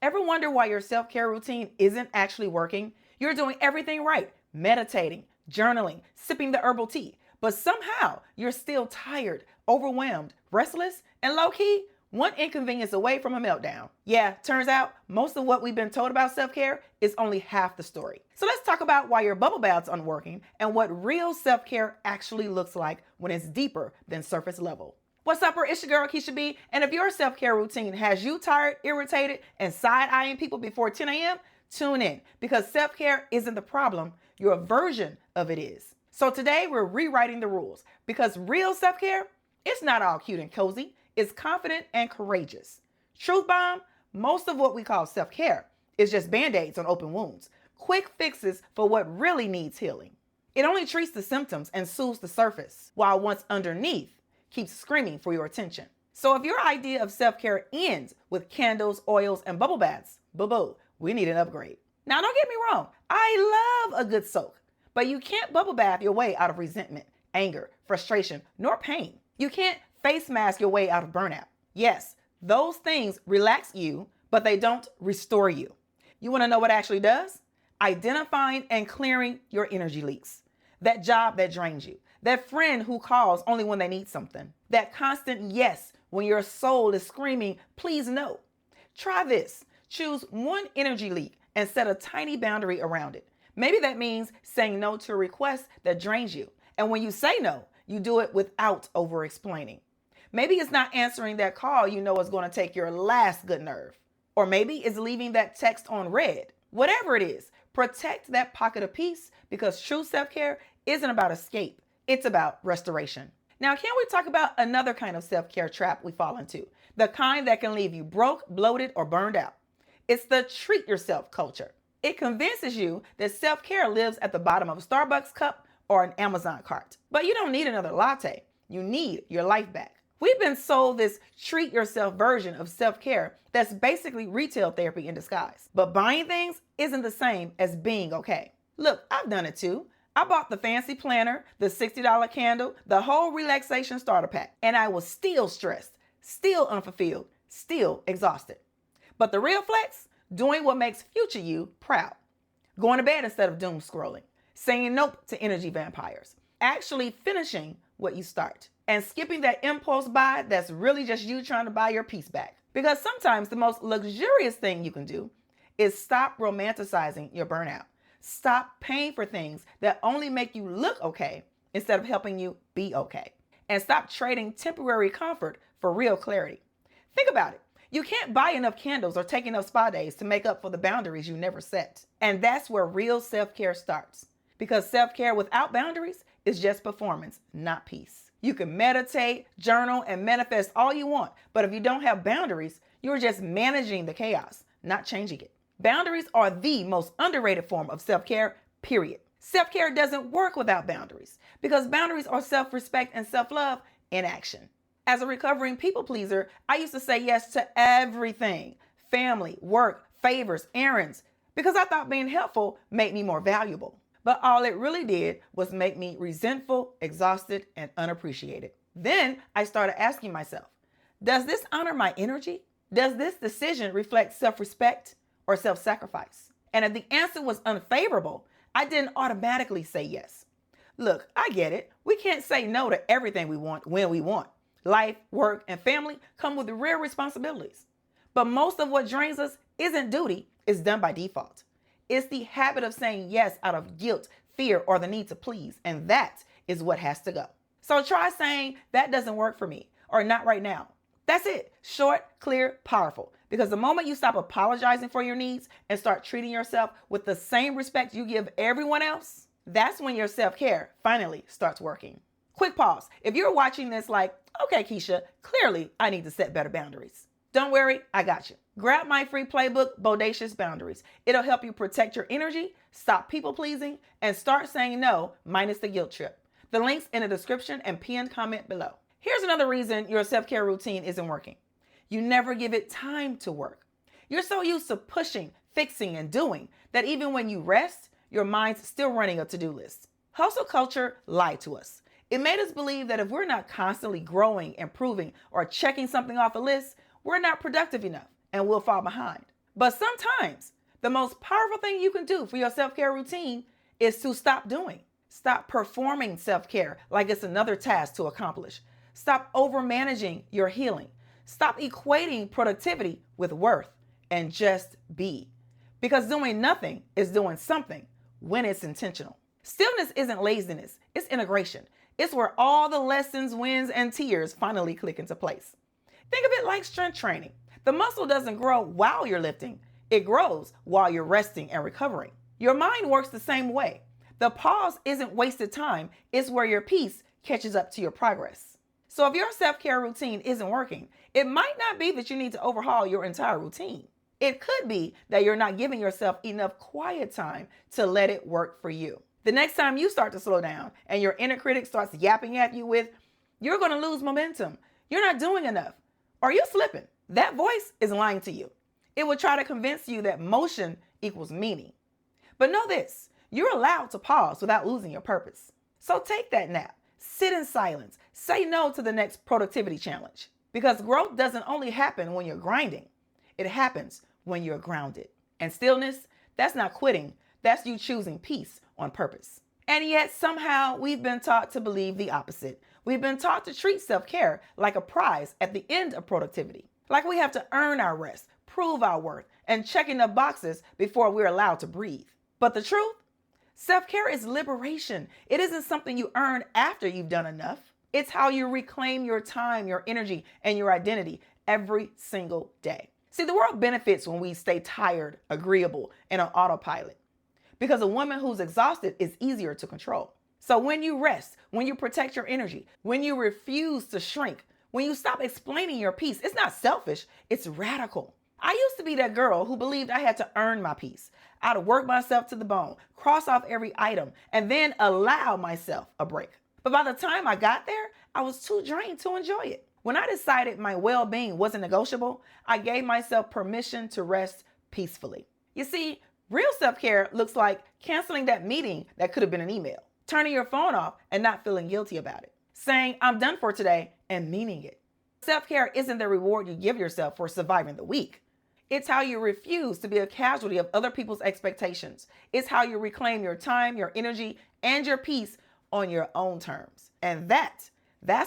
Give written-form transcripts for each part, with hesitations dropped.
Ever wonder why your self-care routine isn't actually working? You're doing everything right, meditating, journaling, sipping the herbal tea, but somehow you're still tired, overwhelmed, restless, and low-key one inconvenience away from a meltdown. Yeah, turns out most of what we've been told about self-care is only half the story. So let's talk about why your bubble bath's unworking and what real self-care actually looks like when it's deeper than surface level. What's up, it's your girl Kesha B, and if your self-care routine has you tired, irritated, and side-eyeing people before 10 a.m., tune in, because self-care isn't the problem, your version of it is. So today we're rewriting the rules, because real self-care, it's not all cute and cozy, it's confident and courageous. Truth bomb, most of what we call self-care is just band-aids on open wounds, quick fixes for what really needs healing. It only treats the symptoms and soothes the surface, while what's underneath keeps screaming for your attention. So if your idea of self-care ends with candles, oils, and bubble baths, boo-boo, we need an upgrade. Now, don't get me wrong, I love a good soak, but you can't bubble bath your way out of resentment, anger, frustration, nor pain. You can't face mask your way out of burnout. Yes, those things relax you, but they don't restore you. You want to know what actually does? Identifying and clearing your energy leaks. That job that drains you. That friend who calls only when they need something. That constant yes when your soul is screaming, please no. Try this. Choose one energy leak and set a tiny boundary around it. Maybe that means saying no to a request that drains you. And when you say no, you do it without over-explaining. Maybe it's not answering that call you know is going to take your last good nerve. Or maybe it's leaving that text on read. Whatever it is, protect that pocket of peace, because true self-care isn't about escape. It's about restoration. Now, can we talk about another kind of self-care trap we fall into? The kind that can leave you broke, bloated, or burned out. It's the treat yourself culture. It convinces you that self-care lives at the bottom of a Starbucks cup or an Amazon cart. But you don't need another latte. You need your life back. We've been sold this treat yourself version of self-care that's basically retail therapy in disguise. But buying things isn't the same as being okay. Look, I've done it too. I bought the fancy planner, the $60 candle, the whole relaxation starter pack, and I was still stressed, still unfulfilled, still exhausted. But the real flex, doing what makes future you proud. Going to bed instead of doom scrolling, saying nope to energy vampires, actually finishing what you start, and skipping that impulse buy that's really just you trying to buy your peace back. Because sometimes the most luxurious thing you can do is stop romanticizing your burnout. Stop paying for things that only make you look okay instead of helping you be okay. And stop trading temporary comfort for real clarity. Think about it. You can't buy enough candles or take enough spa days to make up for the boundaries you never set. And that's where real self-care starts. Because self-care without boundaries is just performance, not peace. You can meditate, journal, and manifest all you want, but if you don't have boundaries, you're just managing the chaos, not changing it. Boundaries are the most underrated form of self-care, period. Self-care doesn't work without boundaries, because boundaries are self-respect and self-love in action. As a recovering people pleaser, I used to say yes to everything: family, work, favors, errands, because I thought being helpful made me more valuable. But all it really did was make me resentful, exhausted, and unappreciated. Then I started asking myself, does this honor my energy? Does this decision reflect self-respect or self-sacrifice? And if the answer was unfavorable, I didn't automatically say yes. Look, I get it. We can't say no to everything we want when we want. Life, work, and family come with real responsibilities. But most of what drains us isn't duty, it's done by default. It's the habit of saying yes out of guilt, fear, or the need to please, and that is what has to go. So try saying, that doesn't work for me, or not right now. That's it. Short, clear, powerful. Because the moment you stop apologizing for your needs and start treating yourself with the same respect you give everyone else, that's when your self-care finally starts working. Quick pause. If you're watching this like, okay, Kesha, clearly I need to set better boundaries. Don't worry, I got you. Grab my free playbook, Bodacious Boundaries. It'll help you protect your energy, stop people pleasing, and start saying no minus the guilt trip. The link's in the description and pinned comment below. Here's another reason your self-care routine isn't working. You never give it time to work. You're so used to pushing, fixing, and doing that even when you rest, your mind's still running a to-do list. Hustle culture lied to us. It made us believe that if we're not constantly growing, improving, or checking something off a list, we're not productive enough and we'll fall behind. But sometimes the most powerful thing you can do for your self-care routine is to stop doing. Stop performing self-care like it's another task to accomplish. Stop over-managing your healing. Stop equating productivity with worth and just be. Because doing nothing is doing something when it's intentional. Stillness isn't laziness, it's integration. It's where all the lessons, wins, and tears finally click into place. Think of it like strength training. The muscle doesn't grow while you're lifting, it grows while you're resting and recovering. Your mind works the same way. The pause isn't wasted time, it's where your peace catches up to your progress. So if your self-care routine isn't working, it might not be that you need to overhaul your entire routine. It could be that you're not giving yourself enough quiet time to let it work for you. The next time you start to slow down and your inner critic starts yapping at you with, "You're going to lose momentum. You're not doing enough. Or you're slipping." That voice is lying to you. It will try to convince you that motion equals meaning. But know this, you're allowed to pause without losing your purpose. So take that nap, sit in silence, say no to the next productivity challenge. Because growth doesn't only happen when you're grinding, it happens when you're grounded. And stillness, that's not quitting, that's you choosing peace on purpose. And yet somehow we've been taught to believe the opposite. We've been taught to treat self-care like a prize at the end of productivity. Like we have to earn our rest, prove our worth, and check enough boxes before we're allowed to breathe. But the truth? Self-care is liberation. It isn't something you earn after you've done enough. It's how you reclaim your time, your energy, and your identity every single day. See, the world benefits when we stay tired, agreeable, and on autopilot. Because a woman who's exhausted is easier to control. So when you rest, when you protect your energy, when you refuse to shrink, when you stop explaining your peace, it's not selfish, it's radical. I used to be that girl who believed I had to earn my peace. I'd work myself to the bone, cross off every item, and then allow myself a break. But by the time I got there, I was too drained to enjoy it. When I decided my well-being wasn't negotiable, I gave myself permission to rest peacefully. You see, real self-care looks like canceling that meeting that could have been an email, turning your phone off and not feeling guilty about it, saying, "I'm done for today," and meaning it. Self-care isn't the reward you give yourself for surviving the week. It's how you refuse to be a casualty of other people's expectations. It's how you reclaim your time, your energy, and your peace on your own terms. And that's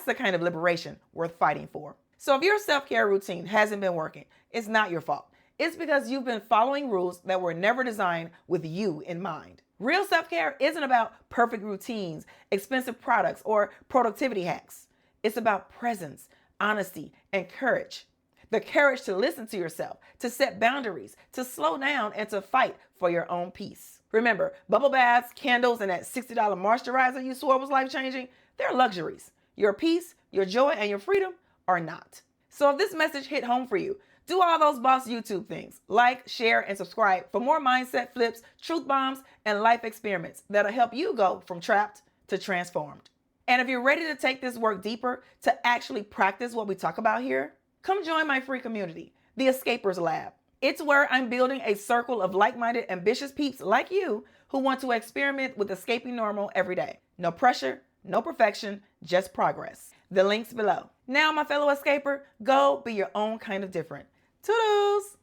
the kind of liberation worth fighting for. So if your self-care routine hasn't been working, it's not your fault. It's because you've been following rules that were never designed with you in mind. Real self-care isn't about perfect routines, expensive products, or productivity hacks. It's about presence, honesty, and courage. The courage to listen to yourself, to set boundaries, to slow down, and to fight for your own peace. Remember, bubble baths, candles, and that $60 moisturizer you swore was life-changing, they're luxuries. Your peace, your joy, and your freedom are not. So if this message hit home for you, do all those boss YouTube things. Like, share, and subscribe for more mindset flips, truth bombs, and life experiments that'll help you go from trapped to transformed. And if you're ready to take this work deeper, to actually practice what we talk about here, come join my free community, the Escapers Lab. It's where I'm building a circle of like-minded, ambitious peeps like you who want to experiment with escaping normal every day. No pressure, no perfection, just progress. The link's below. Now, my fellow escaper, go be your own kind of different. Toodles!